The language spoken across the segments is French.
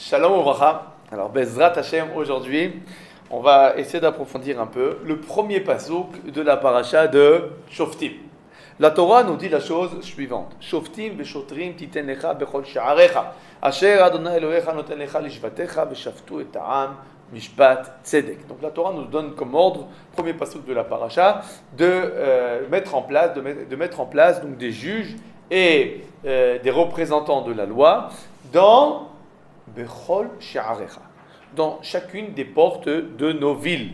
Shalom Uvracha. Alors, Bezrat Hashem, aujourd'hui, on va essayer d'approfondir un peu le premier pasuk de la paracha de Shoftim. La Torah nous dit la chose suivante. Shoftim veshotrim titen lecha bechol sha'arecha. Asher Adonai Elohecha noten lecha lishvatecha veshaftu et ha'am mishpat tzedek. Donc la Torah nous donne comme ordre, premier pasuk de la paracha, de mettre en place donc des juges et des représentants de la loi dans Bechol She'arecha, dans chacune des portes de nos villes.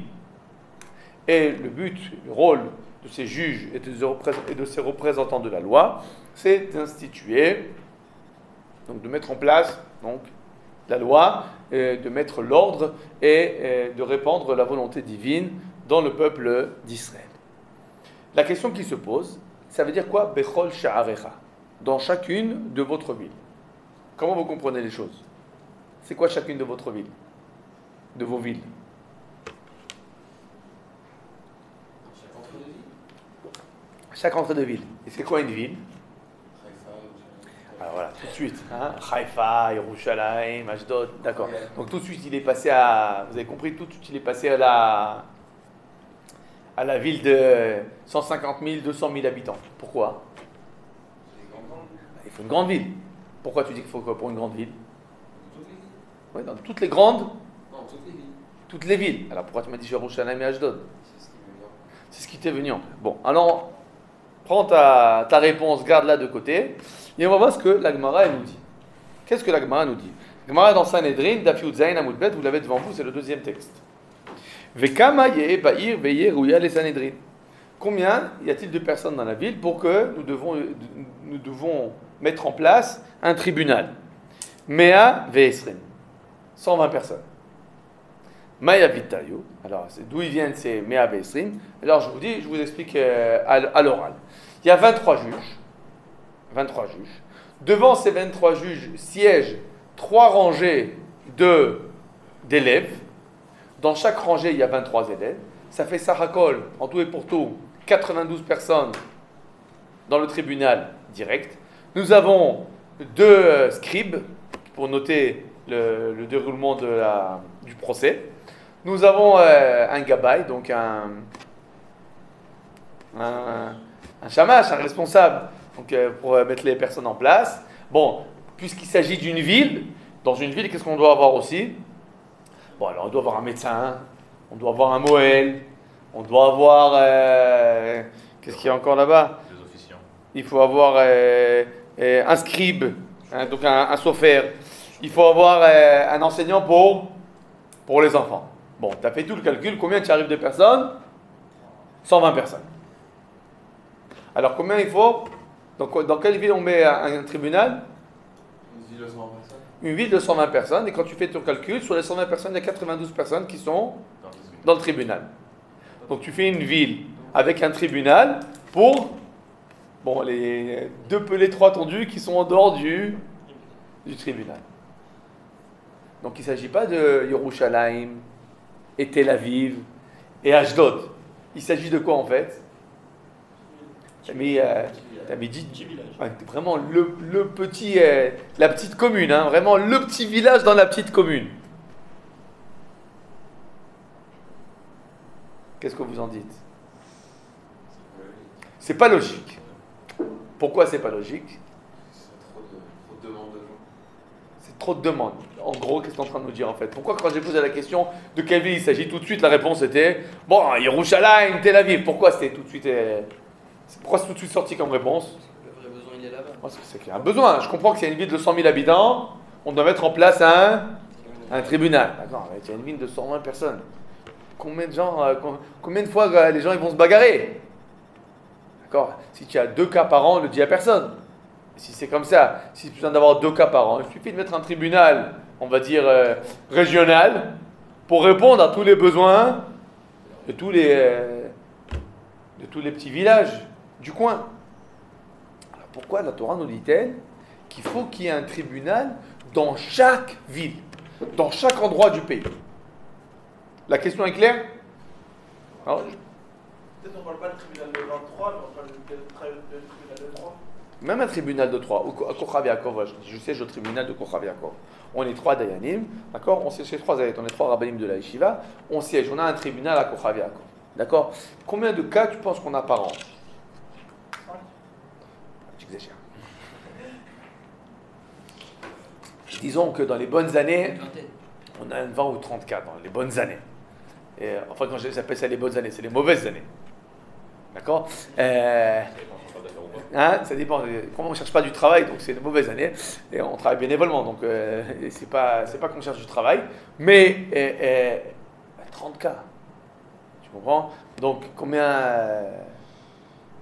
Et le but, le rôle de ces juges et de ces représentants de la loi, c'est d'instituer, donc de mettre en place donc, la loi, de mettre l'ordre et de répandre la volonté divine dans le peuple d'Israël. La question qui se pose, ça veut dire quoi Bechol She'arecha, dans chacune de votre ville. Comment vous comprenez les choses? C'est quoi chacune de votre ville? De vos villes? Chaque entrée de ville. Et c'est quoi une ville? Alors voilà, tout de suite. Haïfa, Yerushalayim, Ashdod, d'accord. Donc tout de suite, il est passé à... Vous avez compris, tout de suite, il est passé à la ville de 150 000, 200 000 habitants. Pourquoi? Il faut une grande ville. Pourquoi tu dis qu'il faut quoi pour une grande ville? Oui, dans toutes les grandes? Non, toutes les villes. Toutes les villes. Alors pourquoi tu m'as dit Yerushalayim et Ashdod? C'est ce qui t'est venu en fait. Bon, alors, prends ta réponse, garde-la de côté, et on va voir ce que la Gemara nous dit. Qu'est-ce que la Gemara nous dit? La Gemara dans Sanhedrin, Daf Yud Zayin Amud Bet, vous l'avez devant vous, c'est le deuxième texte. Vekama yeh ba'ir ve'yeh rouya les Sanhedrin. Combien y a-t-il de personnes dans la ville pour que nous devons mettre en place un tribunal? Mea ve'esrin. 120 personnes. Maya Vitayo. Alors, d'où ils viennent ces Mea ve'esrin? Alors, je vous explique à l'oral. Il y a 23 juges. 23 juges. Devant ces 23 juges siègent 3 rangées d'élèves. Dans chaque rangée, il y a 23 élèves. Ça fait Sahakol, en tout et pour tout, 92 personnes dans le tribunal direct. Nous avons 2 scribes pour noter le déroulement du procès. Nous avons un gabay, donc un shamash, un responsable, donc, pour mettre les personnes en place. Bon, puisqu'il s'agit d'une ville, dans une ville, qu'est-ce qu'on doit avoir aussi? Bon, alors on doit avoir un médecin, on doit avoir un moël, on doit avoir... qu'est-ce qu'il y a encore là-bas? Des officiants. Il faut avoir un scribe, donc un sophère. Il faut avoir un enseignant pour les enfants. Bon, tu as fait tout le calcul, combien tu arrives de personnes? 120 personnes. Alors combien il faut? Donc, dans quelle ville on met un tribunal? Une ville de 120 personnes. Une ville de 120 personnes, et quand tu fais ton calcul, sur les 120 personnes, il y a 92 personnes qui sont dans le tribunal. Donc tu fais une ville avec un tribunal pour les 2 pelés 3 tondus qui sont en dehors du tribunal. Donc il ne s'agit pas de Yerushalayim et Tel Aviv et Ashdod. Il s'agit de quoi en fait? T'as mis 10 villages. Ouais, vraiment le petit, la petite commune, vraiment le petit village dans la petite commune. Qu'est-ce que vous en dites? C'est pas logique. Pourquoi c'est pas logique? C'est trop de demandes de gens. C'est trop de demandes. En gros, qu'est-ce que tu es en train de nous dire en fait? Pourquoi quand j'ai posé la question de quelle ville il s'agit, tout de suite la réponse était bon, Yerushalayim, Tel Aviv. Pourquoi c'était tout de suite pourquoi c'est tout de suite sorti comme réponse? Le vrai besoin, il est là-bas. Parce que c'est qu'il y a un besoin. Je comprends que s'il y a une ville de 100 000 habitants, on doit mettre en place un tribunal. D'accord, il y a une ville de 120 personnes. Combien de fois les gens ils vont se bagarrer? D'accord. Si tu as 2 cas par an, on ne le dit à personne. Si c'est comme ça, si tu as besoin d'avoir 2 cas par an, il suffit de mettre un tribunal, on va dire régional, pour répondre à tous les besoins de tous les petits villages du coin. Alors pourquoi la Torah nous dit-elle qu'il faut qu'il y ait un tribunal dans chaque ville, dans chaque endroit du pays? La question est claire? Alors, peut-être on ne parle pas de tribunal de 23, mais on parle de tribunal de 3. même un tribunal de 3, ou Kochav Yaakov, je siège au tribunal de Kochav Yaakov. On est 3 Dayanim, d'accord? On siège chez 3 Dayanim, on est 3 Rabbanim de la Yeshiva, on siège, on a un tribunal à Kochav Yaakov. D'accord? Combien de cas tu penses qu'on a par an? J'exagère. Disons que dans les bonnes années, on a 20 ou 30 cas dans les bonnes années. Et, enfin, quand j'appelle ça les bonnes années, c'est les mauvaises années. D'accord? Ça dépend. Comme on ne cherche pas du travail, donc c'est les mauvaises années. Et on travaille bénévolement, donc c'est pas qu'on cherche du travail. Mais 30 cas. Tu comprends? Donc combien...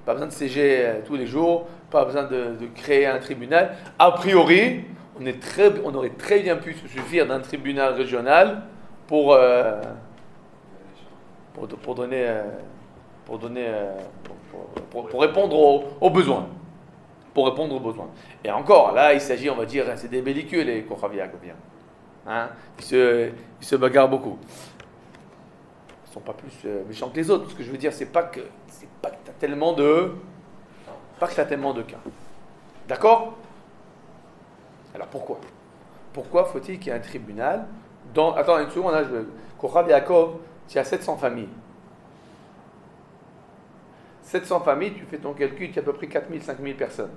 pas besoin de siéger tous les jours, pas besoin de créer un tribunal. A priori, on aurait très bien pu se suffire d'un tribunal régional pour répondre aux besoins. Pour répondre aux besoins. Et encore, là, il s'agit, on va dire, c'est des belliqueux, les Kochav Yaakov. Hein? Ils se bagarrent beaucoup. Ils ne sont pas plus méchants que les autres. Ce que je veux dire, c'est pas que tu as tellement de cas. D'accord? Alors pourquoi? Pourquoi faut-il qu'il y ait un tribunal Attends une seconde, là, Kochav Yaakov, tu as 700 familles. 700 familles, tu fais ton calcul, tu as à peu près 4000, 5000 personnes.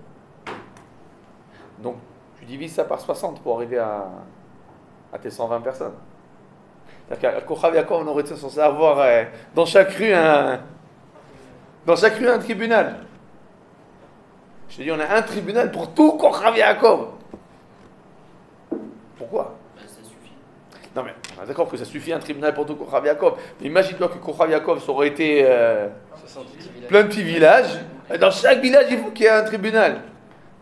Donc, tu divises ça par 60 pour arriver à tes 120 personnes. C'est-à-dire qu'à Kochav Yaakov, on aurait été censé avoir dans chaque rue un tribunal. Je te dis, on a un tribunal pour tout Kochav Yaakov. Pourquoi? Ça suffit. Non mais, on est d'accord que ça suffit un tribunal pour tout Kochav Yaakov. Mais imagine-toi que Kochav Yaakov, ça aurait été plein de petits villages. Et dans chaque village, il faut qu'il y ait un tribunal.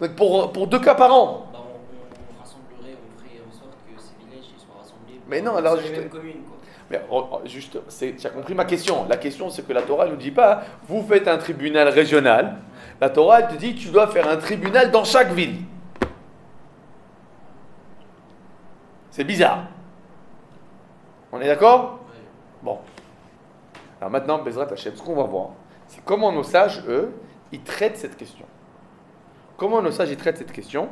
Donc pour 2 cas par an. On rassemblerait, on ferait en sorte que ces villages soient rassemblés. Mais non, alors juste. Les mêmes communes, quoi. Mais juste, tu as compris ma question. La question, c'est que la Torah ne nous dit pas, vous faites un tribunal régional. La Torah, elle te dit, tu dois faire un tribunal dans chaque ville. C'est bizarre. On est d'accord? Ouais. Bon. Alors maintenant, Bezrat Hashem, ce qu'on va voir, c'est comment nos sages, eux, ils traitent cette question. Comment nos sages, ils traitent cette question.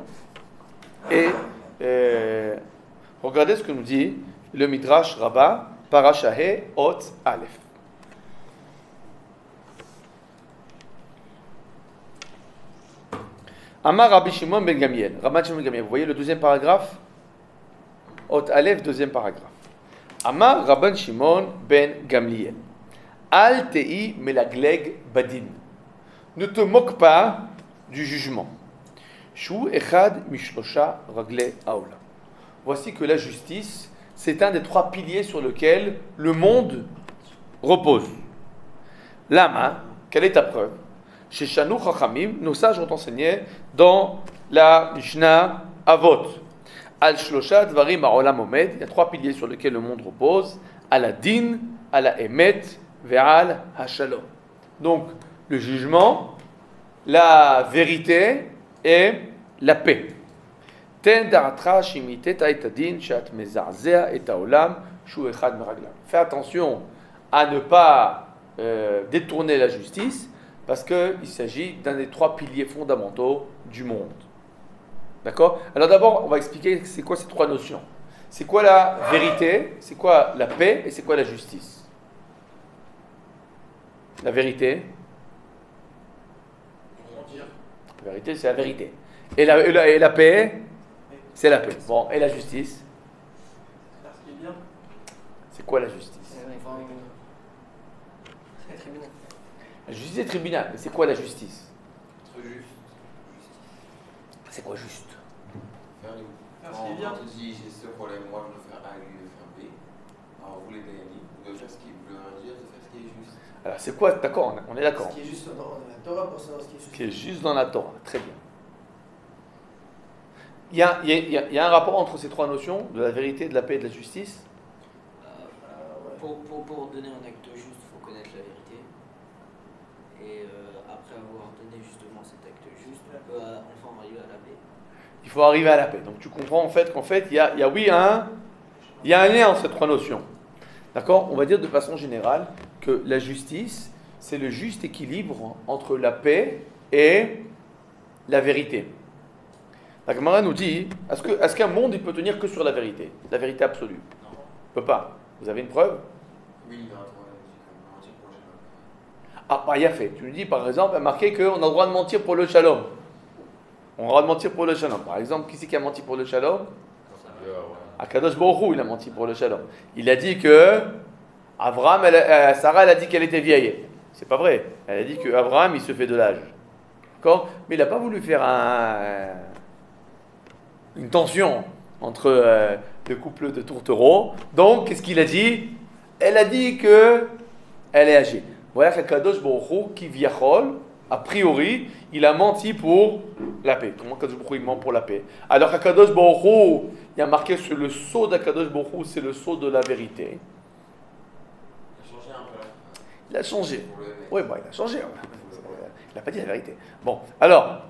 Et regardez ce que nous dit le Midrash Rabbah, Parashahe Ot Aleph. Amar Rabbi Shimon ben Gamiel. Rabban Shimon ben Gamiel. Vous voyez le deuxième paragraphe? Ot Aleph, deuxième paragraphe. Amar Rabban Shimon ben Gamliel. Al tei melagleg badin. Ne te moque pas du jugement. Shu echad mishlosha ragle haolam. Voici que la justice, c'est un des 3 piliers sur lesquels le monde repose. Lama, quelle est ta preuve? Chez Shanu Chachamim, nos sages ont enseigné dans la Mishnah Avot. Al Shlosha Dvarim Ha'olam Omed, il y a 3 piliers sur lesquels le monde repose. Al Adin, Al Emet, Ve'al Hashalom. Donc, le jugement, la vérité et la paix. Ten da'atra shimitet ha'etadin shat meza'zea et ha'olam shu echad meraglam. Fais attention à ne pas détourner la justice, parce qu'il s'agit d'un des 3 piliers fondamentaux du monde. D'accord? Alors d'abord, on va expliquer c'est quoi ces 3 notions. C'est quoi la vérité, c'est quoi la paix et c'est quoi la justice? La vérité? La vérité, c'est la vérité. Et la paix, c'est la paix. Bon, et la justice? C'est quoi la justice? La justice est tribunal. Mais c'est quoi la justice? Être juste. C'est quoi juste? Faire ce qui est bien. On te dit j'ai ce problème, moi je veux faire A, lui je veux faire B. Alors vous les Dayani, vous devez faire ce qui veut dire, de faire ce qui est juste. Alors c'est quoi? D'accord, on est d'accord. Ce qui est juste dans la Torah pour savoir ce qui est juste. Ce qui est juste dans la Torah. Très bien. Il y a un rapport entre ces 3 notions, de la vérité, de la paix et de la justice? Pour donner un acte juste, il faut connaître la vérité. Et après avoir donné justement cet acte juste, on peut enfin arriver à la paix. Il faut arriver à la paix. Donc tu comprends en fait qu'en fait, il y a un lien entre ces 3 notions. D'accord? On va dire de façon générale que la justice, c'est le juste équilibre entre la paix et la vérité. La Gemara nous dit, est-ce qu'un monde il peut tenir que sur la vérité absolue? Non. Il ne peut pas. Vous avez une preuve? Oui, il y a un mentir pour le shalom. Ah, bah, il a fait. Tu nous dis par exemple, il a marqué qu'on a le droit de mentir pour le shalom. On a le droit de mentir pour le shalom. Par exemple, qui c'est qui a menti pour le shalom? Akadosh Baruch Hu, il a menti pour le shalom. Il a dit que Abraham, Sarah, elle a dit qu'elle était vieille. C'est pas vrai. Elle a dit que Abraham, il se fait de l'âge. D'accord? Mais il n'a pas voulu faire une tension entre le couple de tourtereaux. Donc, qu'est-ce qu'il a dit? Elle a dit que elle est âgée. Voilà qu'Akadosh Baruch Hu, qui viachol, a priori, il a menti pour la paix. Comment Akadosh Baruch Hu, il ment pour la paix? Alors qu'Akadosh Baruch Hu, il y a marqué sur le sceau d'Akadosh Baruch Hu, c'est le sceau de la vérité. Il a changé un peu. Il a changé. Pour le Oui, bon, il a changé. Il n'a pas dit la vérité. Bon, alors,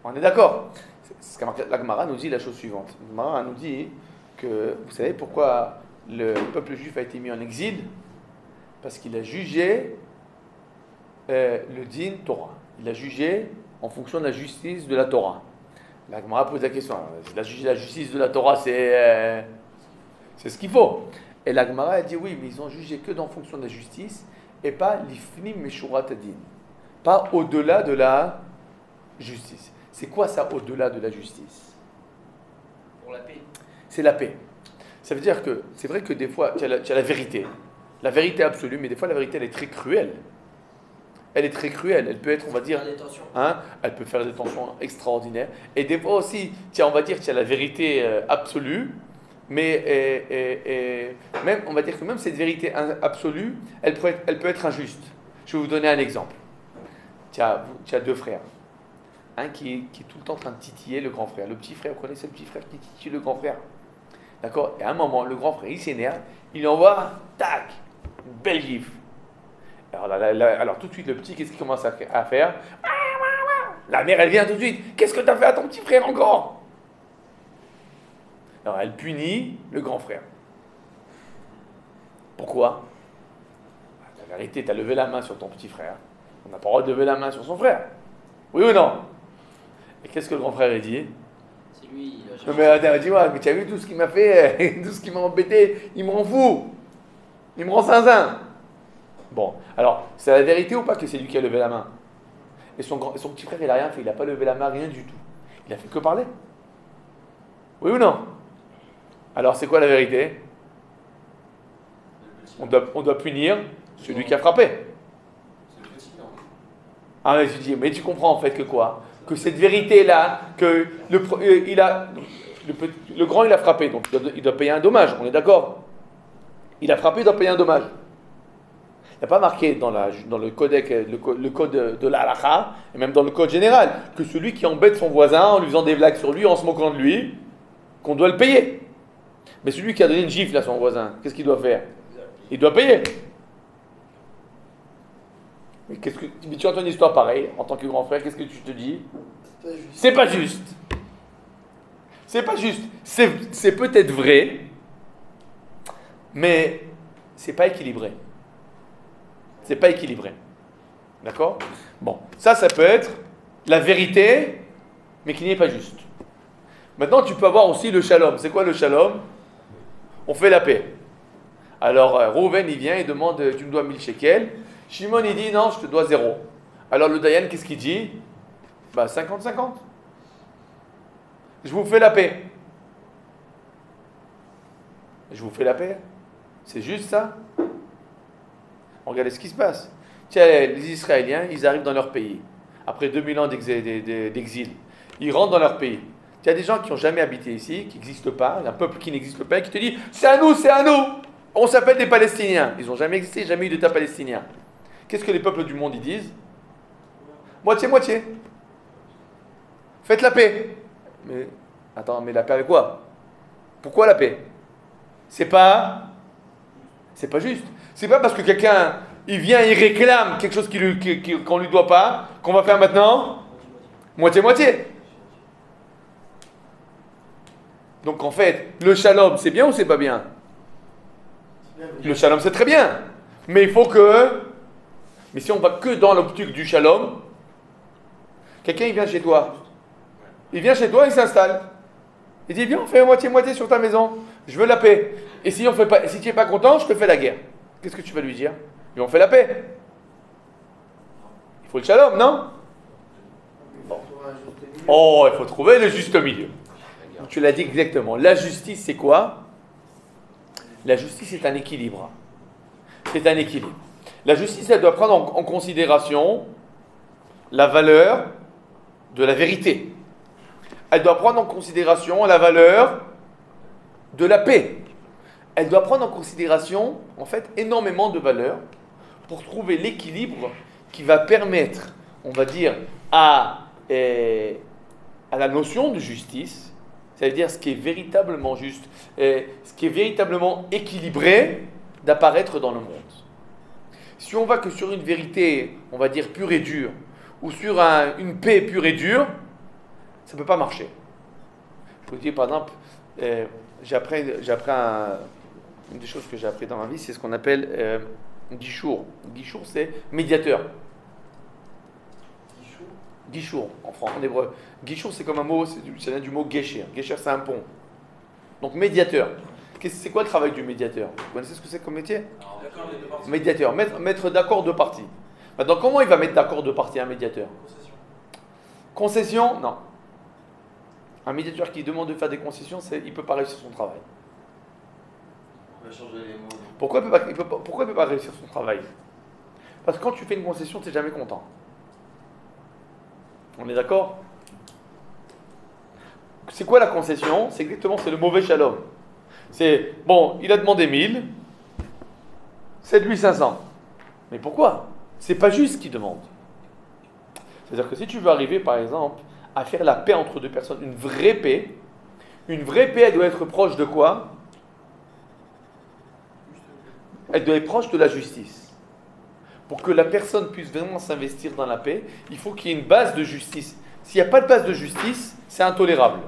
on est d'accord. C'est ce qu'a marqué. La Gemara nous dit la chose suivante. La Gemara nous dit que, vous savez pourquoi le peuple juif a été mis en exil? Parce qu'il a jugé le din Torah. Il a jugé en fonction de la justice de la Torah. La Gemara pose la question. La justice de la Torah, c'est ce qu'il faut. Et la Gemara a dit oui, mais ils ont jugé que en fonction de la justice et pas l'ifnim meshurat adin. Pas au-delà de la justice. C'est quoi ça, au-delà de la justice? Pour la paix. C'est la paix. Ça veut dire que c'est vrai que des fois, tu as la vérité. La vérité absolue, mais des fois, la vérité, elle est très cruelle. Elle est très cruelle. Elle peut être, on va dire, elle peut faire des tensions extraordinaires. Et des fois aussi, on va dire, tu as la vérité absolue, mais même, on va dire que même cette vérité absolue, elle peut être injuste. Je vais vous donner un exemple. Tu as deux frères. Un qui est tout le temps en train de titiller le grand frère. Le petit frère, vous connaissez le petit frère qui titille le grand frère? D'accord? Et à un moment, le grand frère, il s'énerve, il envoie, tac, une belle gifle. Alors tout de suite, le petit, qu'est-ce qu'il commence à faire? La mère, elle vient tout de suite. Qu'est-ce que tu as fait à ton petit frère encore? Alors elle punit le grand frère. Pourquoi? La vérité, tu as levé la main sur ton petit frère. On n'a pas le droit de lever la main sur son frère. Oui ou non? Et qu'est-ce que le grand frère a dit? C'est lui, il a Non mais attends, dis-moi, mais tu as vu tout ce qu'il m'a fait, tout ce qui m'a embêté, il me rend fou. Il me rend zinzin. Bon, alors, c'est la vérité ou pas que c'est lui qui a levé la main? Et son petit frère, il n'a rien fait, il n'a pas levé la main, rien du tout. Il a fait que parler. Oui ou non? Alors, c'est quoi la vérité? On doit punir celui qui a frappé. C'est le petit, non? Ah, mais je dis, mais tu comprends en fait que quoi? Que cette vérité-là, que le grand, il a frappé, donc il doit payer un dommage, on est d'accord? Il a frappé, il doit payer un dommage. Il n'y a pas marqué dans le code de la halakha, et même dans le code général, que celui qui embête son voisin en lui faisant des blagues sur lui, en se moquant de lui, qu'on doit le payer. Mais celui qui a donné une gifle à son voisin, qu'est-ce qu'il doit faire? Il doit payer. Mais tu entends une histoire pareille, en tant que grand frère, qu'est-ce que tu te dis? C'est pas juste. C'est pas juste. C'est peut-être vrai, mais c'est pas équilibré. C'est pas équilibré. D'accord? Bon, ça peut être la vérité, mais qui n'est pas juste. Maintenant, tu peux avoir aussi le shalom. C'est quoi le shalom? On fait la paix. Alors, Reuven, il vient, il demande, tu me dois 1000 shekels. Shimon, il dit, non, je te dois 0. Alors, le Dayan, qu'est-ce qu'il dit? 50-50. Je vous fais la paix. Je vous fais la paix. C'est juste ça? Regardez ce qui se passe. Tiens, les Israéliens, ils arrivent dans leur pays. Après 2000 ans d'exil. Ils rentrent dans leur pays. Il y a des gens qui n'ont jamais habité ici, qui n'existent pas, un peuple qui n'existe pas, qui te dit « C'est à nous, c'est à nous !» On s'appelle des Palestiniens. Ils n'ont jamais existé, jamais eu d'État palestinien. Qu'est-ce que les peuples du monde ils disent? Moitié-moitié. Faites la paix. Mais, attends, mais la paix avec quoi? Pourquoi la paix? C'est pas juste. C'est pas parce que quelqu'un, il vient, il réclame quelque chose qu'on lui doit pas, qu'on va faire maintenant moitié-moitié. Donc en fait, le shalom, c'est bien ou c'est pas bien? Le shalom, c'est très bien. Mais il faut que... Mais si on va que dans l'optique du shalom, quelqu'un il vient chez toi, Il vient chez toi, il s'installe. Il dit, viens, on fait moitié-moitié sur ta maison. Je veux la paix. Et si tu n'es pas content, je te fais la guerre. Qu'est-ce que tu vas lui dire? Lui, on fait la paix. Il faut le shalom, non? Oh, il faut trouver le juste milieu. Tu l'as dit exactement. La justice, c'est quoi? La justice, c'est un équilibre. C'est un équilibre. La justice, elle doit prendre en considération la valeur de la vérité. Elle doit prendre en considération la valeur de la paix. Elle doit prendre en considération, en fait, énormément de valeurs pour trouver l'équilibre qui va permettre, on va dire, à la notion de justice, c'est-à-dire ce qui est véritablement juste, ce qui est véritablement équilibré, d'apparaître dans le monde. Si on va que sur une vérité, on va dire pure et dure, ou sur une paix pure et dure, ça ne peut pas marcher. Je vous dis par exemple, une des choses que j'ai appris dans ma vie, c'est ce qu'on appelle Guichour. Guichour, c'est médiateur. Guichour, en hébreu. Guichour, c'est comme un mot, ça vient du mot Gesher. Gesher, c'est un pont. Donc médiateur. C'est quoi le travail du médiateur? Vous connaissez ce que c'est comme métier? Médiateur, mettre d'accord deux parties. Maintenant, comment il va mettre d'accord deux parties, un médiateur? Concession? Non. Un médiateur qui demande de faire des concessions, il ne peut pas réussir son travail. On va changer les mots. Pourquoi il ne peut pas réussir son travail? Parce que quand tu fais une concession, tu n'es jamais content. On est d'accord? C'est quoi la concession? C'est le mauvais shalom. C'est, bon, il a demandé 1000, c'est de lui 500. Mais pourquoi? C'est pas juste ce qu'il demande. C'est-à-dire que si tu veux arriver, par exemple, à faire la paix entre deux personnes, une vraie paix, elle doit être proche de quoi? Elle doit être proche de la justice. Pour que la personne puisse vraiment s'investir dans la paix, il faut qu'il y ait une base de justice. S'il n'y a pas de base de justice, c'est intolérable.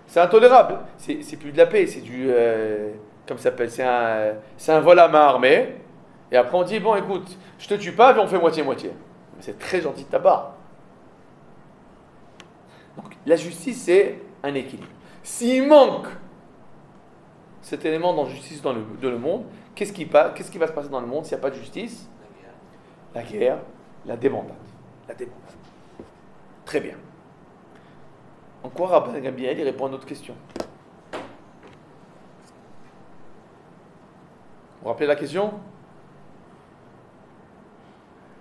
C'est intolérable. C'est plus de la paix, c'est du... comme ça s'appelle, c'est un vol à main armée. Et après on dit, bon écoute, je te tue pas, mais on fait moitié-moitié. C'est très gentil de ta part. Donc la justice, c'est un équilibre. S'il manque cet élément dans la justice dans le monde, qu'est-ce qui va se passer dans le monde s'il n'y a pas de justice? La guerre, la débandade. La débandade. Très bien. En quoi Rabban Gamliel, il répond à notre question? Vous vous rappelez la question?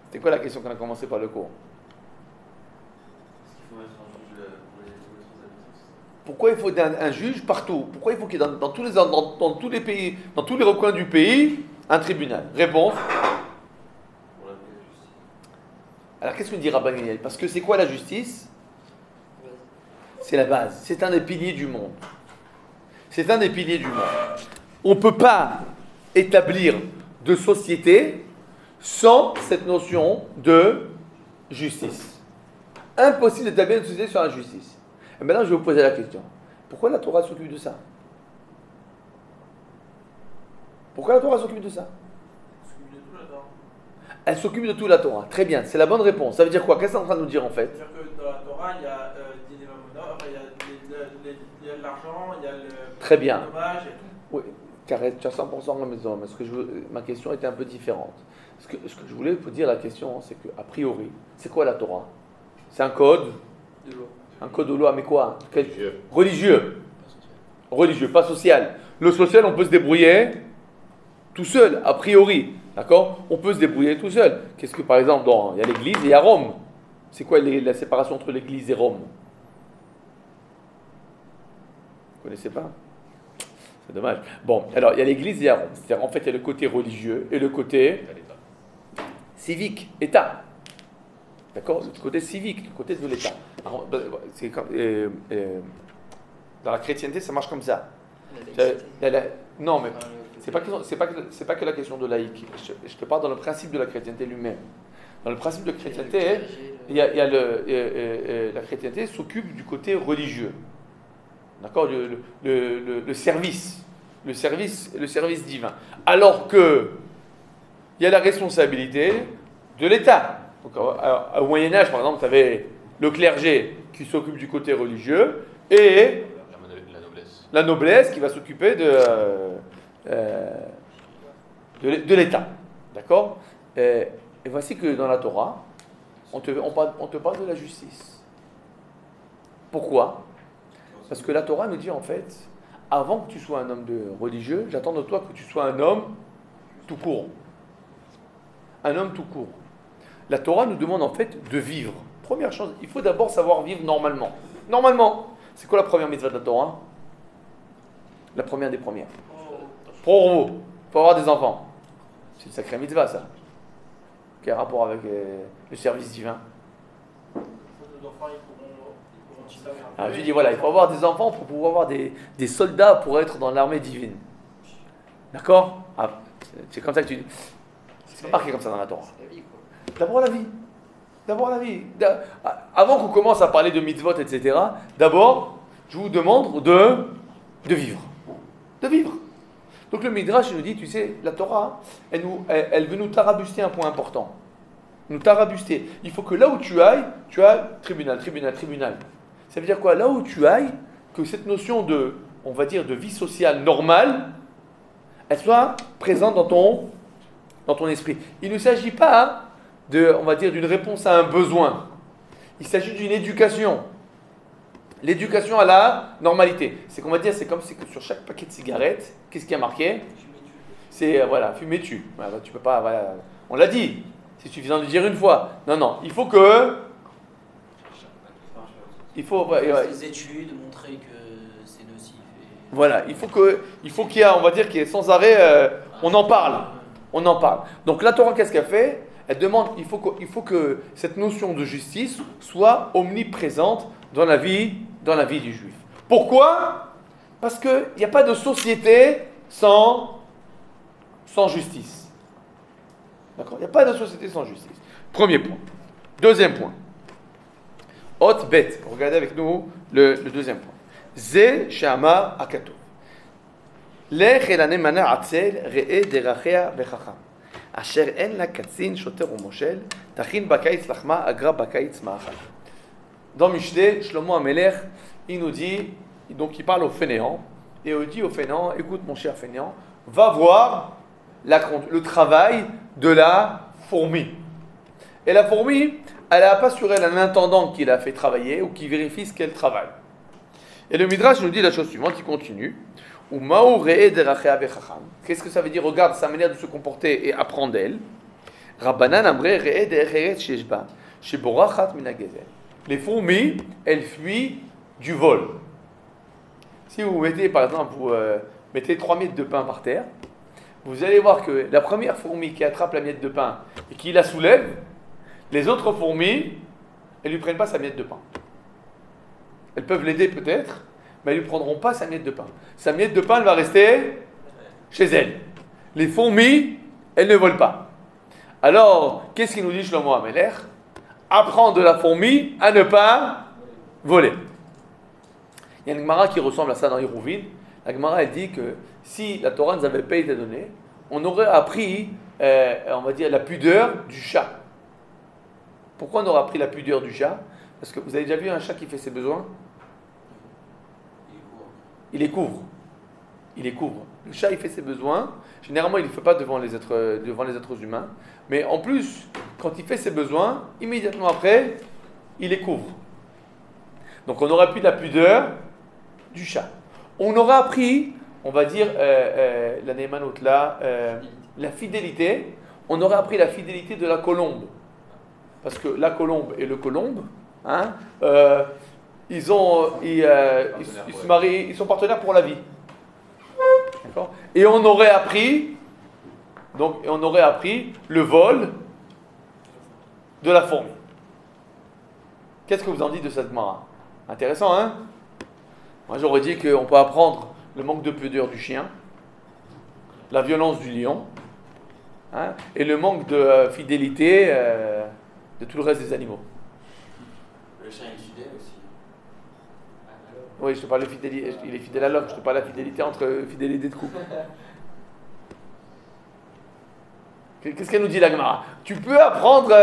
C'était quoi la question qu'on a commencé par le cours? Pourquoi il faut un juge partout? Pourquoi il faut qu'il y ait dans tous les pays, dans tous les recoins du pays, un tribunal? Réponse. Alors qu'est-ce que dit Rabban Gamliel? Parce que c'est quoi la justice? C'est la base. C'est un des piliers du monde. C'est un des piliers du monde. On ne peut pas établir de société sans cette notion de justice. Impossible d'établir une société sur la justice. Et maintenant, je vais vous poser la question. Pourquoi la Torah s'occupe de ça? Pourquoi la Torah s'occupe de ça? Elle s'occupe de tout la Torah. Très bien, c'est la bonne réponse. Ça veut dire quoi? Qu'est-ce que c'est en train de nous dire en fait? C'est-à-dire que dans la Torah, il y a il y a l'argent, il y a le très bien. dommage et tout. Oui, car tu as 100% la maison. Mais ma question était un peu différente. Ce que je voulais vous dire, la question, c'est que a priori, c'est quoi la Torah? C'est un code De l'eau. Un code de loi, mais quoi? Religieux. Religieux, pas social. Le social, on peut se débrouiller tout seul, a priori. D'accord? On peut se débrouiller tout seul. Qu'est-ce que, par exemple, il y a l'Église et il y a Rome. C'est quoi la séparation entre l'Église et Rome? Vous ne connaissez pas? C'est dommage. Bon, alors, il y a l'Église et il y a Rome. C'est-à-dire, en fait, il y a le côté religieux et le côté civique, État. D'accord? Le côté civique, le côté de l'État. Dans la chrétienté, ça marche comme ça. Non, mais c'est pas que la question de laïque. Je te parle dans le principe de la chrétienté lui-même. Dans le principe de chrétienté, la chrétienté s'occupe du côté religieux. D'accord? Le service divin. Alors que il y a la responsabilité de l'État. Donc, au Moyen-Âge, par exemple, tu avais le clergé qui s'occupe du côté religieux, et La noblesse. la noblesse qui va s'occuper de l'État. D'accord? Et voici que dans la Torah, on te parle de la justice. Pourquoi? Parce que la Torah nous dit en fait, avant que tu sois un homme religieux, j'attends de toi que tu sois un homme tout court. Un homme tout court. La Torah nous demande en fait de vivre. Première chose, il faut d'abord savoir vivre normalement. Normalement. C'est quoi la première mitzvah de la Torah? La première des premières. Pour vous. Il faut avoir des enfants. C'est une sacrée mitzvah ça. Quel rapport avec le service divin? Nos enfants, ils pourront servir. Alors, je dis voilà, il faut avoir des enfants pour pouvoir avoir des soldats pour être dans l'armée divine. D'accord? C'est comme ça que tu dis. C'est pas marqué comme ça dans la Torah. C'est la vie, quoi. D'abord la vie. D'abord la vie. Avant qu'on commence à parler de mitzvot, etc., d'abord, je vous demande de vivre. De vivre. Donc le Midrash nous dit, tu sais, la Torah, elle veut nous tarabuster un point important. Nous tarabuster. Il faut que là où tu ailles, tu as tribunal. Ça veut dire quoi? Là où tu ailles, que cette notion on va dire, de vie sociale normale, elle soit présente dans ton esprit. Il ne s'agit pas on va dire, d'une réponse à un besoin. Il s'agit d'une éducation. L'éducation à la normalité. C'est qu'on va dire, c'est comme si sur chaque paquet de cigarettes, qu'est-ce qui a marqué? C'est, fumez-tu. Voilà, tu peux pas, voilà. On l'a dit. C'est suffisant de le dire une fois. Non, il faut que... Des études, montrer que c'est nocif. Voilà, il faut qu'il y ait, on va dire, qu'il y ait sans arrêt, on en parle. Donc la Torah, qu'est-ce qu'elle fait? Elle demande, il faut que cette notion de justice soit omniprésente dans la vie du juif. Pourquoi? Parce qu'il n'y a pas de société sans justice. D'accord? Il n'y a pas de société sans justice. Premier point. Deuxième point. Hot bet. Regardez avec nous le deuxième point. Ze shama akato. Lech el anemana atzel re'e derachea vechacham. Asher en la katzin shoter umoshel tachin bakaitz lachma agra bakaitz ma'achal. Dans Mishlei, Shlomo Amelech, il nous dit, donc il parle au fainéant, et il dit au fainéant, écoute mon cher fainéant, va voir le travail de la fourmi. Et la fourmi, elle n'a pas sur elle un intendant qui l'a fait travailler ou qui vérifie ce qu'elle travaille. Et le Midrash nous dit la chose suivante, il continue. Qu'est-ce que ça veut dire? Regarde sa manière de se comporter et apprends d'elle. Les fourmis, elles fuient du vol. Si vous mettez, par exemple, mettez 3 miettes de pain par terre, vous allez voir que la première fourmi qui attrape la miette de pain et qui la soulève, les autres fourmis, elles ne lui prennent pas sa miette de pain. Elles peuvent l'aider peut-être, mais elles ne lui prendront pas sa miette de pain. Sa miette de pain, elle va rester chez elle. Les fourmis, elles ne volent pas. Alors, qu'est-ce qu'il nous dit Shlomo Amelech? Apprends de la fourmi à ne pas voler. Il y a une Gemara qui ressemble à ça dans Hérouvin. La Gemara, elle dit que si la Torah nous avait pas été donnée, on aurait appris, on va dire, la pudeur du chat. Pourquoi on aurait appris la pudeur du chat? Parce que vous avez déjà vu un chat qui fait ses besoins? Il les couvre. Le chat, il fait ses besoins. Généralement, il ne le fait pas devant les êtres humains. Mais en plus, quand il fait ses besoins, immédiatement après, il les couvre. Donc on aurait appris la pudeur du chat. On aurait appris, on va dire, la Neymanut là, la fidélité. On aurait appris la fidélité de la colombe. Parce que la colombe et le colombe, ils se marient, ils sont partenaires pour la vie. D'accord? Et on aurait appris le vol de la fourmi. Qu'est-ce que vous en dites de cette Gemara? Intéressant, hein? Moi, j'aurais dit qu'on peut apprendre le manque de pudeur du chien, la violence du lion, et le manque de fidélité de tout le reste des animaux. Le chien est fidèle aussi. Oui, je te parle de fidélité, il est fidèle à l'homme, je te parle de la fidélité entre fidélité de couple. Qu'est-ce qu'elle nous dit la Gemara? Tu peux apprendre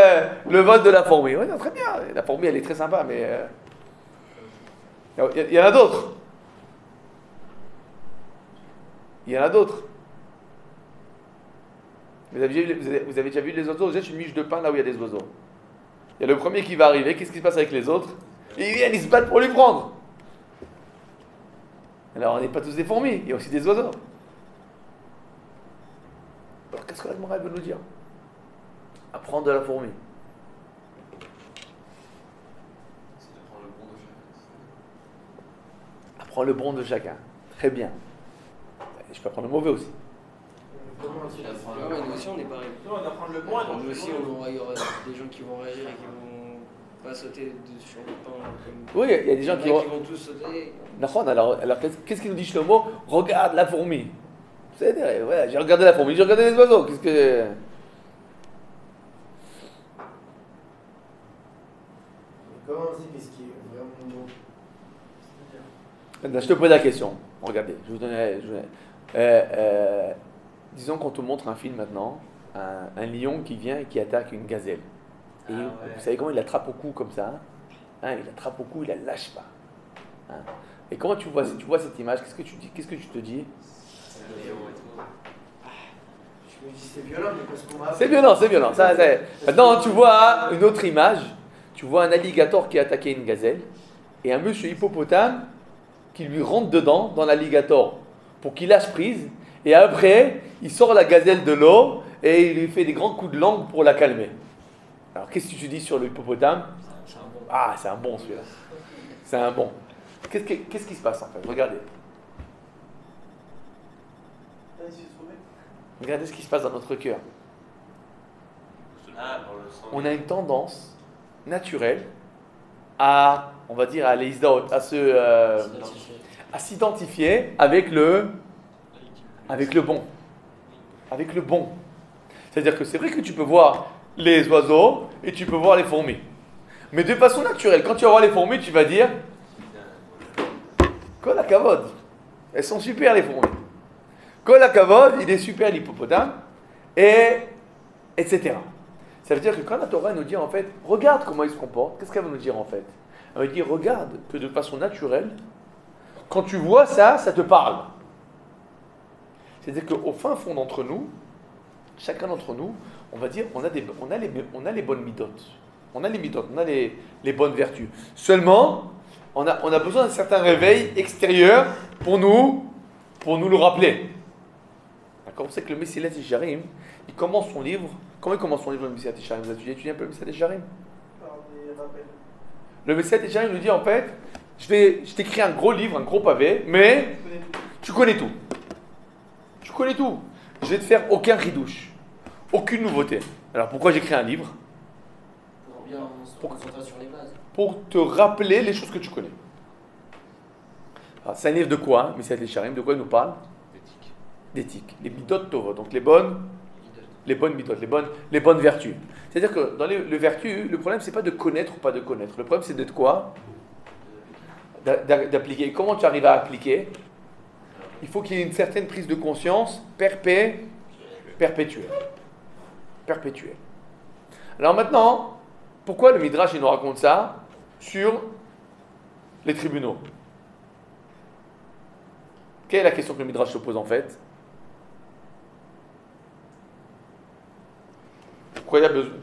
le vol de la fourmi. Oui, non, très bien, la fourmi elle est très sympa, mais Il y en a d'autres. Il y en a d'autres. Vous avez déjà vu les oiseaux? Vous êtes une miche de pain là où il y a des oiseaux. Il y a le premier qui va arriver. Qu'est-ce qui se passe avec les autres? Ils viennent, ils se battent pour lui prendre. Alors on n'est pas tous des fourmis, il y a aussi des oiseaux. Alors qu'est-ce que la Gemara veut nous dire? Apprendre de la fourmi. C'est de prendre le bon de chacun. Apprends le bon de chacun. Très bien. Je peux apprendre le mauvais aussi. Nous aussi, on est pareil. Nous, on va prendre le bon et Nous aussi, il y aura des gens qui vont réagir et qui vont pas sauter sur le pain. Oui, il y a des gens qui vont tous sauter. Alors qu'est-ce qu'il nous dit Shlomo? Regarde la fourmi. C'est voilà, j'ai regardé la fourmi, j'ai regardé les oiseaux. Qu'est-ce que... Comment on sait qu'est-ce qui est vraiment bon? Je te pose la question. Regardez, je vous donne. Disons qu'on te montre un film maintenant, un lion qui vient et qui attaque une gazelle. Et vous savez comment il l'attrape au cou comme ça, hein? Il l'attrape au cou, il la lâche pas. Hein? Et comment tu vois cette image, qu'est-ce que tu dis? Qu'est-ce que tu te dis? Je me dis c'est violent, mais parce qu'on m'a... C'est violent, c'est violent. Maintenant, tu vois une autre image. Tu vois un alligator qui a attaqué une gazelle et un monsieur hippopotame qui lui rentre dedans, dans l'alligator, pour qu'il lâche prise. Et après, il sort la gazelle de l'eau et il lui fait des grands coups de langue pour la calmer. Alors, qu'est-ce que tu dis sur le hippopotame? Ah, c'est un bon celui-là. C'est un bon. Qu'est-ce qui se passe en fait? Regardez. Regardez ce qui se passe dans notre cœur. On a une tendance naturelle à, on va dire, à s'identifier avec le bon. Avec le bon. C'est-à-dire que c'est vrai que tu peux voir les oiseaux et tu peux voir les fourmis. Mais de façon naturelle, quand tu vas voir les fourmis, tu vas dire Kol hakavod. Elles sont super les fourmis. Kol hakavod, il est super l'hippopotame, etc. Ça veut dire que quand la Torah nous dit en fait, regarde comment il se comporte, qu'est-ce qu'elle veut nous dire en fait? Elle veut dire, regarde que de façon naturelle, quand tu vois ça, ça te parle. C'est-à-dire qu'au fin fond d'entre nous, chacun d'entre nous, on va dire, on a les bonnes midotes. On a les midotes, on a les bonnes vertus. Seulement, on a besoin d'un certain réveil extérieur pour nous le rappeler. D'accord? On sait que le Messilat Yesharim, il commence son livre. Comment il commence son livre, le Messilat Yesharim? Vous avez étudié un peu le Messilat Yesharim? Le Messilat Yesharim nous dit en fait, je t'écris un gros livre, un gros pavé, mais tu connais tout. Tu connais tout. Je vais te faire aucun ridouche, aucune nouveauté. Alors pourquoi j'écris un livre? Pour bien se concentrer sur les bases. Pour te rappeler les choses que tu connais. Alors, c'est un livre de quoi, Messilat Yesharim? De quoi il nous parle? D'éthique. Les midot tovot, donc les bonnes midot, les bonnes vertus. C'est-à-dire que dans les vertus, le problème c'est pas de connaître ou pas de connaître. Le problème c'est de quoi? D'appliquer. Comment tu arrives à appliquer? Il faut qu'il y ait une certaine prise de conscience perpétuelle. Alors maintenant, pourquoi le Midrash il nous raconte ça sur les tribunaux? Quelle est la question que le Midrash se pose en fait?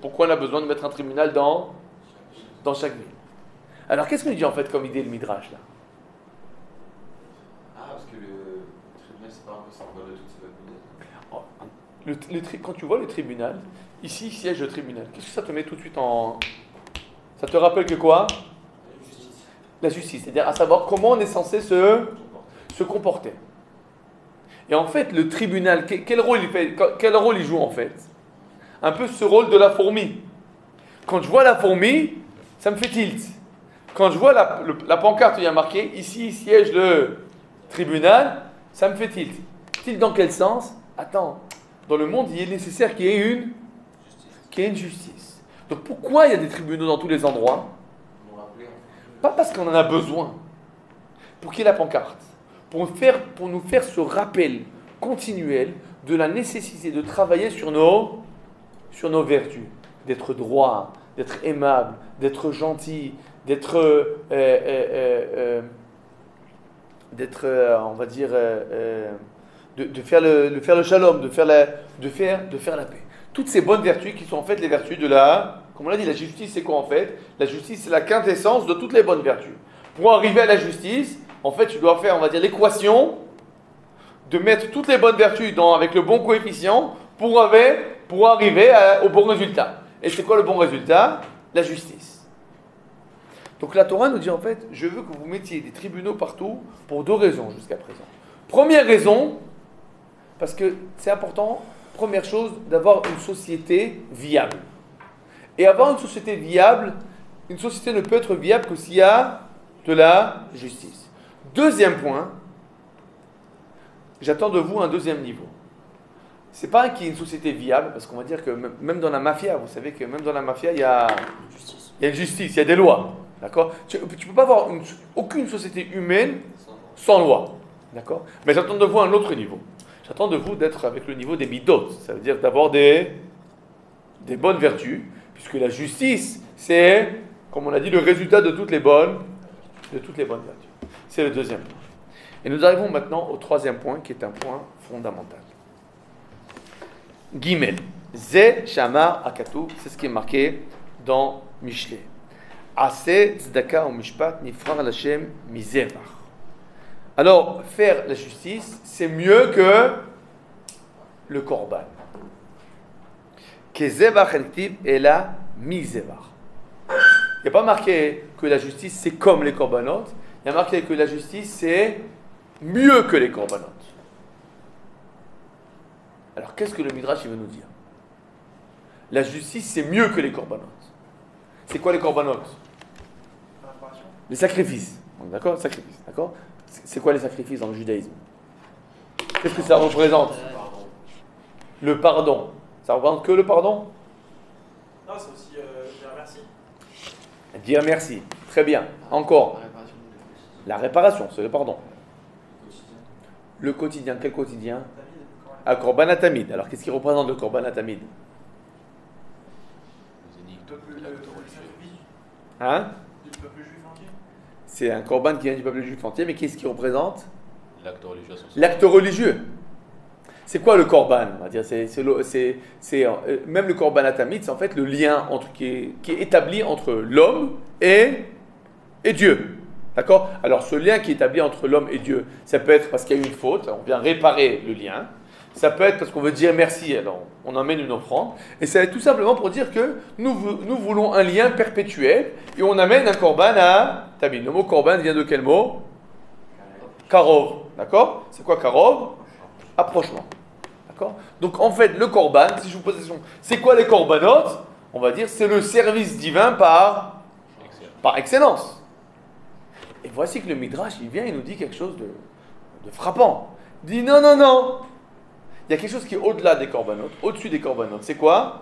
Pourquoi on a besoin de mettre un tribunal dans chaque ville? Alors qu'est-ce qu'il nous dit en fait comme idée le Midrash là? Ah, parce que le tribunal, c'est pas un peu symbole de toutes ces bonnes. Quand tu vois le tribunal, ici siège le tribunal. Qu'est-ce que ça te met tout de suite en... Ça te rappelle que quoi? La justice. C'est-à-dire à savoir comment on est censé se comporter. Et en fait, le tribunal, quel rôle il joue en fait? Un peu ce rôle de la fourmi. Quand je vois la fourmi, ça me fait tilt. Quand je vois la pancarte où il y a marqué « Ici siège le tribunal », ça me fait tilt. Tilt dans quel sens? Attends, dans le monde, il est nécessaire qu'il y ait une justice. Donc pourquoi il y a des tribunaux dans tous les endroits? Pas parce qu'on en a besoin. Pour qu'il y ait la pancarte. Pour nous faire ce rappel continuel de la nécessité de travailler sur nos vertus. D'être droit, d'être aimable, d'être gentil, d'être d'être, on va dire, de faire le shalom, de faire la paix. Toutes ces bonnes vertus qui sont en fait les vertus de comme on l'a dit, la justice c'est quoi en fait? La justice c'est la quintessence de toutes les bonnes vertus. Pour arriver à la justice, en fait tu dois faire, on va dire, l'équation de mettre toutes les bonnes vertus avec le bon coefficient pour arriver au bon résultat. Et c'est quoi le bon résultat? La justice. Donc la Torah nous dit en fait, je veux que vous mettiez des tribunaux partout pour 2 raisons jusqu'à présent. Première raison, parce que c'est important, première chose, d'avoir une société viable. Et avoir une société viable, une société ne peut être viable que s'il y a de la justice. Deuxième point, j'attends de vous un deuxième niveau. C'est pas qu'il y ait une société viable, parce qu'on va dire que même dans la mafia, vous savez que même dans la mafia, il y a une justice, il y a des lois. D'accord? Tu ne peux pas avoir aucune société humaine sans loi. D'accord? Mais j'attends de vous un autre niveau. J'attends de vous d'être avec le niveau des midot. Ça veut dire d'avoir des bonnes vertus, puisque la justice, c'est, comme on a dit, le résultat de toutes les bonnes vertus. C'est le deuxième point. Et nous arrivons maintenant au troisième point, qui est un point fondamental. Gimel. Ze Shamar Akatu, c'est ce qui est marqué dans Mishlei. Ase tzedaka ou mishpat nifrar l'Hashem mizevar. Alors, faire la justice, c'est mieux que le korban. Kezevar cheltiv ela mizevar. Il n'y a pas marqué que la justice, c'est comme les korbanot. Il y a marqué que la justice, c'est mieux que les korbanot. Alors, qu'est-ce que le Midrash il veut nous dire? La justice, c'est mieux que les korbanot. C'est quoi les korbanot? Les sacrifices. D'accord? Sacrifices. D'accord? C'est quoi les sacrifices dans le judaïsme? Qu'est-ce que ça représente? Le pardon. Ça représente que le pardon? Non, c'est aussi dire merci. Dire merci. Très bien. Encore. La réparation, c'est le pardon. Le quotidien. Quel quotidien? Ah, Korban Atamid. Alors, qu'est-ce qui représente le Korban Atamid? Hein? Du peuple juif entier. C'est un Korban qui vient du peuple juif entier, mais qu'est-ce qui représente? L'acte religieux. L'acte religieux. C'est quoi le Korban? On va dire, même le Korban Atamid, c'est en fait le lien qui est établi entre l'homme et Dieu. D'accord? Alors, ce lien qui est établi entre l'homme et Dieu, ça peut être parce qu'il y a eu une faute, on vient réparer le lien. Ça peut être parce qu'on veut dire merci, alors on emmène une offrande. Et ça va être tout simplement pour dire que nous voulons un lien perpétuel et on amène un korban à Tamid. Le mot korban vient de quel mot? Karov. D'accord? C'est quoi Karov? Approchement. D'accord? Donc en fait, le korban, si je vous pose la question, c'est quoi les korbanot? On va dire c'est le service divin par excellence. Et voici que le Midrash, il vient et nous dit quelque chose de frappant. Il dit non, non, non. Il y a quelque chose qui est au-delà des korbanot, au-dessus des korbanot. C'est quoi?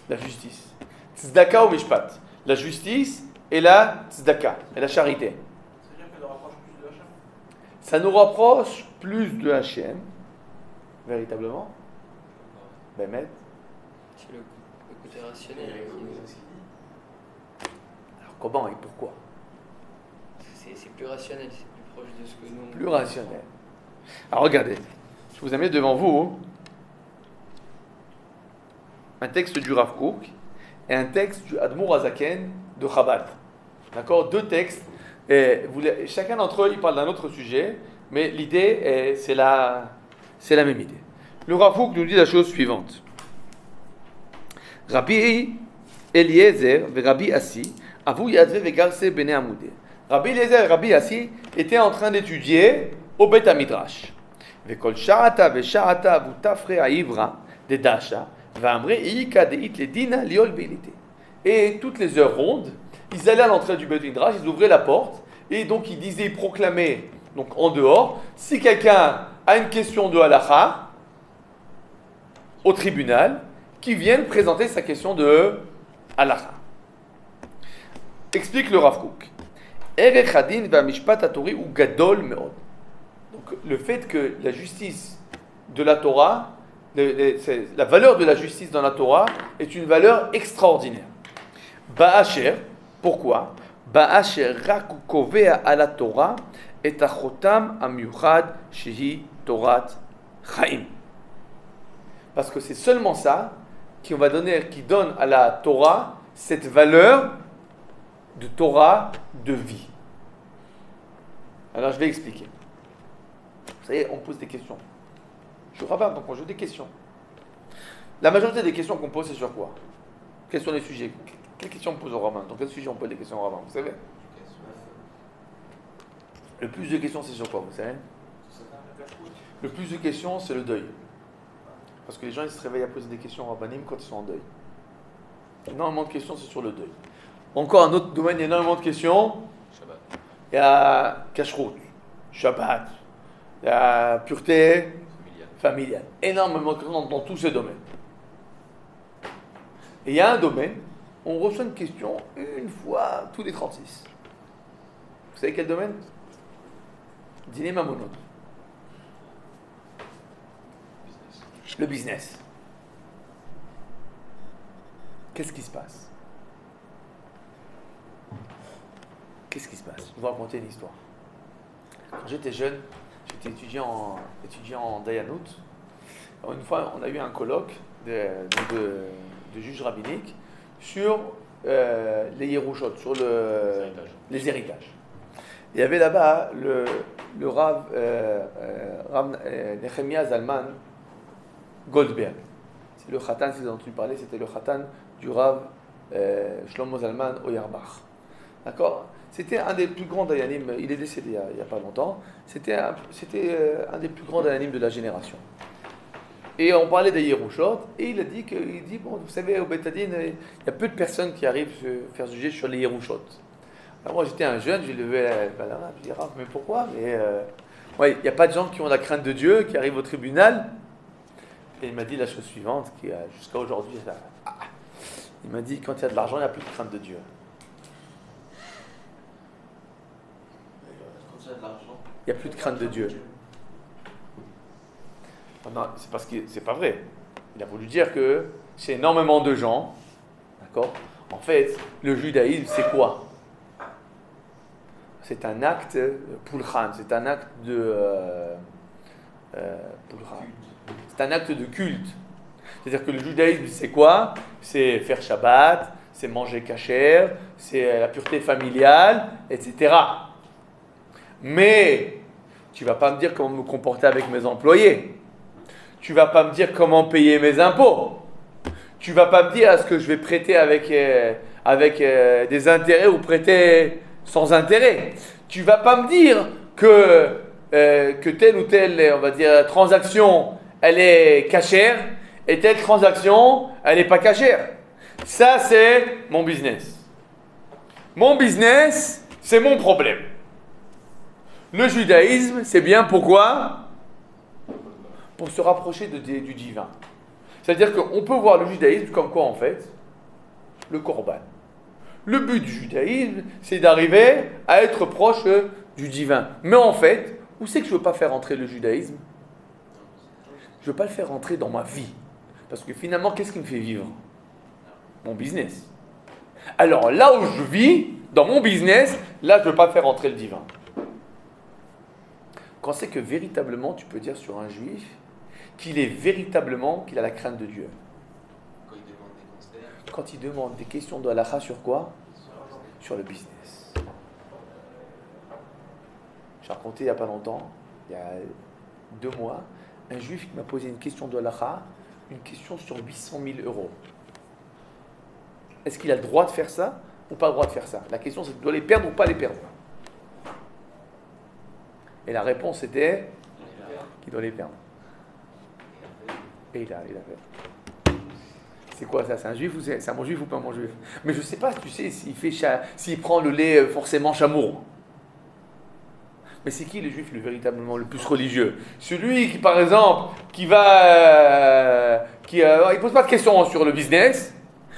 La justice. Tzedaka ou mishpat. La justice et la tzedaka, et la charité. C'est-à-dire que nous rapproche plus de Hachem. Ça nous rapproche plus de Hachem, véritablement. Bémet. C'est le côté rationnel. Alors comment et pourquoi? C'est plus rationnel, c'est plus proche de ce que nous... Plus rationnel. Alors regardez. Je vous amène devant vous un texte du Rav Kook et un texte du Admour Hazaken de Chabad. D'accord? 2 textes. Et chacun d'entre eux, il parle d'un autre sujet, mais l'idée, c'est la même idée. Le Rav Kook nous dit la chose suivante. Rabbi Eliezer et Rabbi Assi, avou yadve vegarse bene amoudé. Rabbi Eliezer et Rabbi Assi étaient en train d'étudier au Beth Midrash. וכל שעתה ושעתה ותפרי העברה דדשה ואמרי איקה דאית לדינה ליול ביליתי. Et toutes les heures rondes, ils allaient à l'entrée du Beth Midrash, ils ouvraient la porte et donc ils disaient, ils proclamaient donc en dehors, si quelqu'un a une question de halakha au tribunal, qu'il vienne présenter sa question de halakha. Explique le Rav Kook. Erech hadin v'amishpat hatori u gadol meod. Donc, le fait que la justice de la Torah, la valeur de la justice dans la Torah est une valeur extraordinaire. Ba'asher, pourquoi? Ba'asher rak kovea ala Torah et achotam amiuchad shehi Torat Chaim. Parce que c'est seulement ça qui donne à la Torah cette valeur de Torah de vie. Alors je vais expliquer. Vous savez, on pose des questions. Je suis rabbin, donc on joue des questions. La majorité des questions qu'on pose, c'est sur quoi? Quels sont les sujets? Quelles questions on pose aux rabbins? Dans quel sujet on pose des questions aux rabbins? Vous savez? Le plus de questions, c'est sur quoi? Vous savez? Le plus de questions, c'est le deuil. Parce que les gens, ils se réveillent à poser des questions aux rabbinim quand ils sont en deuil. Énormément de questions, c'est sur le deuil. Encore un autre domaine, il y a énormément de questions. Shabbat. Il y a Kashrut, Shabbat, il y a pureté familiale. Énormément de questions dans tous ces domaines. Et il y a un domaine, on reçoit une question une fois tous les 36. Vous savez quel domaine? Dîner mamonot. Le business. Qu'est-ce qui se passe? Qu'est-ce qui se passe? Je vais vous raconter une histoire. Quand j'étais jeune, j'étais étudiant en Dayanout. Une fois, on a eu un colloque de juges rabbiniques sur les Yerushot, sur les héritages. Il y avait là-bas le Rav Nehemia Zalman Goldberg. C'est le Khatan, si vous avez entendu parler, c'était le Khatan du Rav Shlomo Zalman Auerbach. D'accord? C'était un des plus grands dayanim, il est décédé il n'y a pas longtemps, c'était un des plus grands dayanim de la génération. Et on parlait des Yerushot, et il dit, bon, vous savez, au Beth Din, il y a peu de personnes qui arrivent à faire juger sur les Yerushot. Alors moi, j'étais un jeune, j'ai levé la main, je dis, Rav, mais pourquoi? Il n'y a pas de gens qui ont la crainte de Dieu, qui arrivent au tribunal. Et il m'a dit la chose suivante, qui jusqu'à aujourd'hui, il m'a dit, quand il y a de l'argent, il n'y a plus de crainte de Dieu. Quand il y a de l'argent, Il n'y a plus de crainte de Dieu. Non, c'est parce que c'est pas vrai. Il a voulu dire que c'est énormément de gens, d'accord? En fait, le judaïsme, c'est quoi? C'est un acte pulchan, c'est un acte de pulchan. C'est un acte de culte. C'est-à-dire que le judaïsme, c'est quoi? C'est faire Shabbat, c'est manger kasher, c'est la pureté familiale, etc. Mais tu ne vas pas me dire comment me comporter avec mes employés. Tu ne vas pas me dire comment payer mes impôts. Tu ne vas pas me dire est-ce que je vais prêter avec des intérêts ou prêter sans intérêt. Tu ne vas pas me dire que telle ou telle, on va dire, transaction, elle est cachère, et telle transaction, elle n'est pas cachère. Ça, c'est mon business. Mon business, c'est mon problème. Le judaïsme, c'est bien pourquoi? Pour se rapprocher du divin. C'est-à-dire qu'on peut voir le judaïsme comme quoi, en fait? Le korban. Le but du judaïsme, c'est d'arriver à être proche du divin. Mais en fait, où c'est que je ne veux pas faire entrer le judaïsme? Je ne veux pas le faire entrer dans ma vie. Parce que finalement, qu'est-ce qui me fait vivre? Mon business. Alors là où je vis, dans mon business, là, je ne veux pas faire entrer le divin. Quand c'est que véritablement, tu peux dire sur un juif qu'il a la crainte de Dieu. quand il demande des conseils, Quand il demande des questions de halakha sur quoi? Sur le business. J'ai raconté il n'y a pas longtemps, il y a 2 mois, un juif qui m'a posé une question de halakha, une question sur 800 000 euros. Est-ce qu'il a le droit de faire ça ou pas le droit de faire ça? La question c'est, doit les perdre ou pas les perdre? Et la réponse était qu'il doit les perdre. Et il a fait. C'est quoi ça? C'est un juif ou c'est un bon juif ou pas un bon juif? Mais je ne sais pas, tu sais, s'il prend le lait forcément chamour. Mais c'est qui le juif véritablement le plus religieux? Celui qui, par exemple, il pose pas de questions sur le business,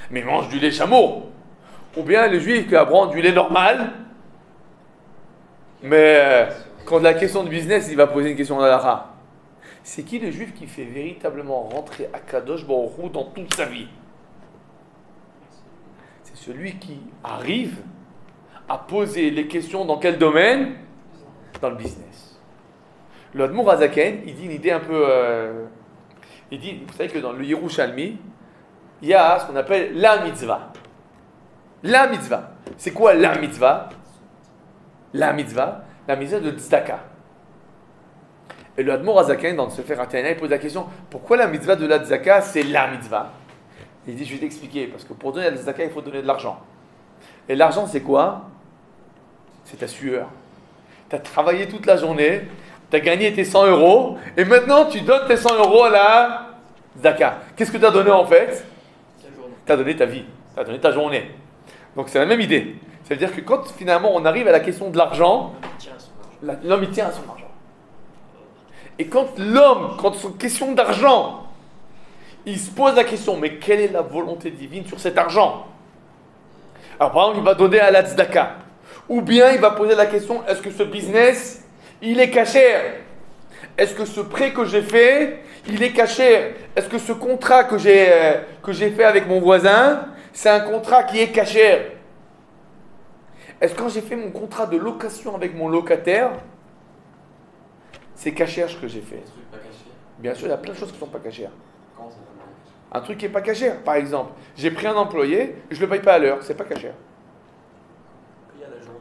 mais il mange du lait chameau. Ou bien le juif qui va prendre du lait normal, mais quand la question de business, il va poser une question d'halakha. C'est qui le juif qui fait véritablement rentrer Akadosh Baruch Hu dans toute sa vie? C'est celui qui arrive à poser les questions dans quel domaine? dans le business. Le Admour Hazaken, il dit une idée un peu... il dit, vous savez que dans le Yerushalmi, il y a ce qu'on appelle la mitzvah. La mitzvah. C'est quoi la mitzvah? La mitzvah de tzedaka. Et le Admour Hazaken, dans le Sefer Atayana, il pose la question, pourquoi la mitzvah de la tzedaka, c'est la mitzvah? Il dit, je vais t'expliquer, parce que pour donner la tzedaka, il faut donner de l'argent. Et l'argent, c'est quoi? C'est ta sueur. Tu as travaillé toute la journée, tu as gagné tes 100 euros, et maintenant tu donnes tes 100 euros à la tzedaka. Qu'est-ce que tu as donné en fait? Tu as donné ta vie, tu as donné ta journée. Donc c'est la même idée. Ça veut dire que quand finalement on arrive à la question de l'argent, l'homme il tient à son argent. Et quand l'homme, quand c'est une question d'argent, il se pose la question, mais quelle est la volonté divine sur cet argent? Alors par exemple, il va donner à la tzedaka. Ou bien il va poser la question, est-ce que ce business, il est cachère? Est-ce que ce prêt que j'ai fait, il est cachère? Est-ce que ce contrat que j'ai fait avec mon voisin, c'est un contrat qui est cachère? Est-ce que quand j'ai fait mon contrat de location avec mon locataire, c'est cachère ce que j'ai fait? Bien sûr, il y a plein de choses qui ne sont pas cachères. Un truc qui n'est pas cachère, par exemple, j'ai pris un employé, je ne le paye pas à l'heure, c'est pas cachère.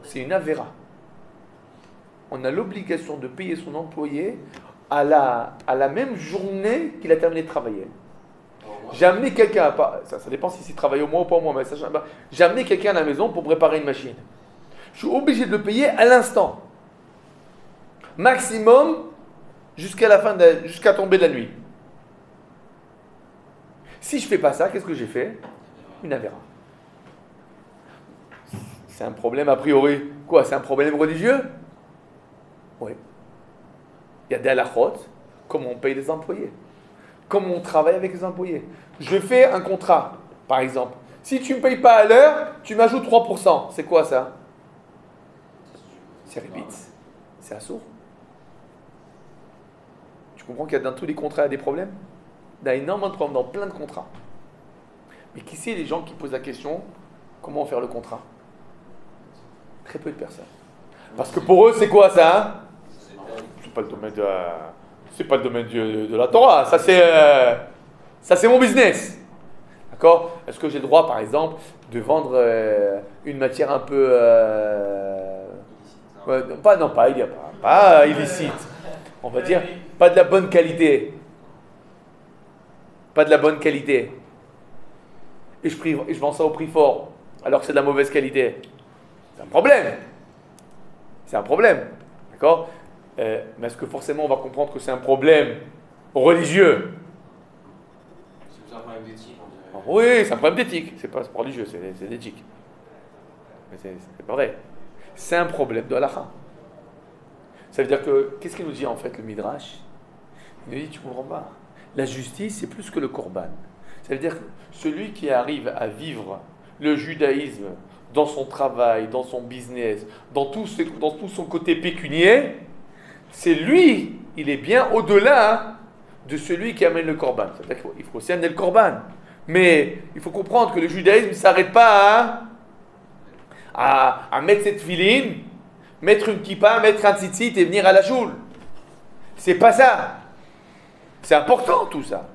C'est une avéra. On a l'obligation de payer son employé à la même journée qu'il a terminé de travailler. J'ai amené quelqu'un, ça dépend s'il travaille au mois ou pas au mois, mais ça, j'ai amené quelqu'un à la maison pour préparer une machine. Je suis obligé de le payer à l'instant. Maximum jusqu'à tomber de la nuit. Si je ne fais pas ça, qu'est-ce que j'ai fait? Une avéra. C'est un problème a priori. Quoi? C'est un problème religieux? Oui. Il y a des halachot, comment on paye les employés, comment on travaille avec les employés. Je fais un contrat, par exemple. Si tu ne me payes pas à l'heure, tu m'ajoutes 3%. C'est quoi ça? C'est répit. C'est assourd. Tu comprends qu'il y a dans tous les contrats il y a des problèmes? Il y a énormément de problèmes dans plein de contrats. Mais qui c'est les gens qui posent la question, comment faire le contrat? Très peu de personnes. Parce que pour eux, c'est quoi ça, hein? C'est pas le domaine de la Torah. Ça, c'est mon business. D'accord? Est-ce que j'ai le droit, par exemple, de vendre une matière un peu... pas illicite. On va dire, pas de la bonne qualité. Pas de la bonne qualité. Et je vends ça au prix fort, alors que c'est de la mauvaise qualité. C'est un problème. C'est un problème. D'accord? Mais est-ce que forcément on va comprendre que c'est un problème religieux? C'est un problème d'éthique, on dirait. Oui, c'est un problème d'éthique. C'est pas religieux, c'est d'éthique. Mais c'est pas vrai. C'est un problème de halakha. Ça veut dire que, qu'est-ce qu'il nous dit en fait le Midrash? Il nous dit, tu comprends pas. La justice, c'est plus que le korban. Ça veut dire que celui qui arrive à vivre le judaïsme dans son travail, dans son business, dans tout son côté pécunier, c'est lui, il est bien au-delà de celui qui amène le korban. C'est-à-dire qu'il faut aussi amener le korban. Mais il faut comprendre que le judaïsme ne s'arrête pas à mettre cette filine, mettre une kippa, mettre un tzitzit et venir à la choule. C'est pas ça. C'est important tout ça.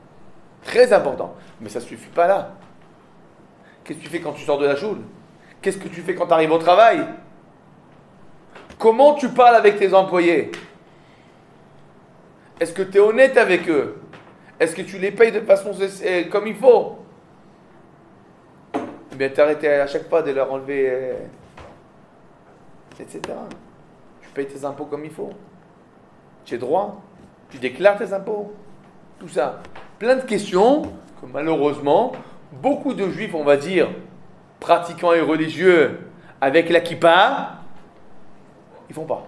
Très important. Mais ça ne suffit pas là. Qu'est-ce que tu fais quand tu sors de la choule? Qu'est-ce que tu fais quand tu arrives au travail? Comment tu parles avec tes employés? Est-ce que tu es honnête avec eux? Est-ce que tu les payes de façon comme il faut? Eh bien, t'arrêtes à chaque fois de leur enlever, etc. Tu payes tes impôts comme il faut. Tu as droit. Tu déclares tes impôts. Tout ça. Plein de questions que malheureusement, beaucoup de juifs, on va dire, pratiquants et religieux, avec la kippa, ils font pas.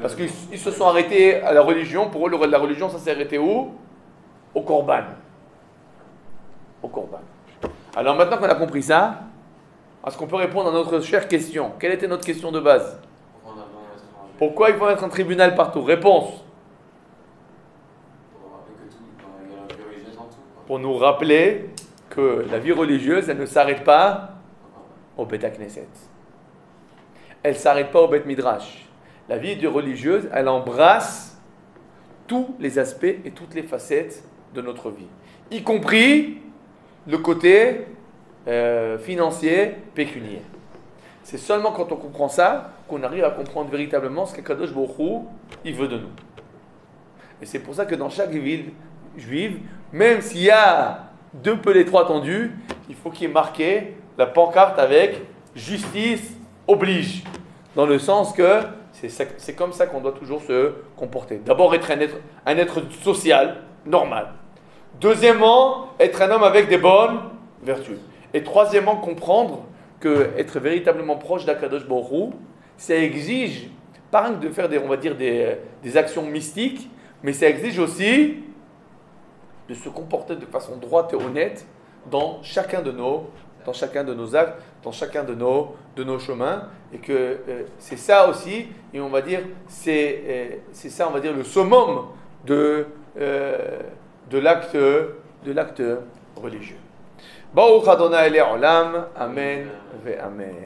Parce qu'ils se sont arrêtés à la religion. Pour eux, la religion, ça s'est arrêté où? Au korban. Au korban. Alors maintenant qu'on a compris ça, est-ce qu'on peut répondre à notre chère question? Quelle était notre question de base? Pourquoi il faut mettre un tribunal partout? Réponse. Pour nous rappeler que la vie religieuse, elle ne s'arrête pas au Beth Knesset. Elle ne s'arrête pas au Beth Midrash. La vie de religieuse, elle embrasse tous les aspects et toutes les facettes de notre vie, y compris le côté financier, pécuniaire. C'est seulement quand on comprend ça qu'on arrive à comprendre véritablement ce qu'Akadosh Baruch Hu, il veut de nous. Et c'est pour ça que dans chaque ville juive, même s'il y a 2 pelés 3 tendus, il faut qu'il y ait marqué la pancarte avec justice oblige. Dans le sens que c'est comme ça qu'on doit toujours se comporter. D'abord, être un être social, normal. Deuxièmement, être un homme avec des bonnes vertus. Et troisièmement, comprendre que être véritablement proche d'Akadosh Baruch Hu, ça exige, pas rien que de faire des actions mystiques, mais ça exige aussi de se comporter de façon droite et honnête dans chacun de nos actes, dans chacun de nos chemins, et que c'est ça aussi, et on va dire, c'est ça, on va dire, le summum de l'acte religieux. Baruch Adonai Le'olam, Amen ve Amen.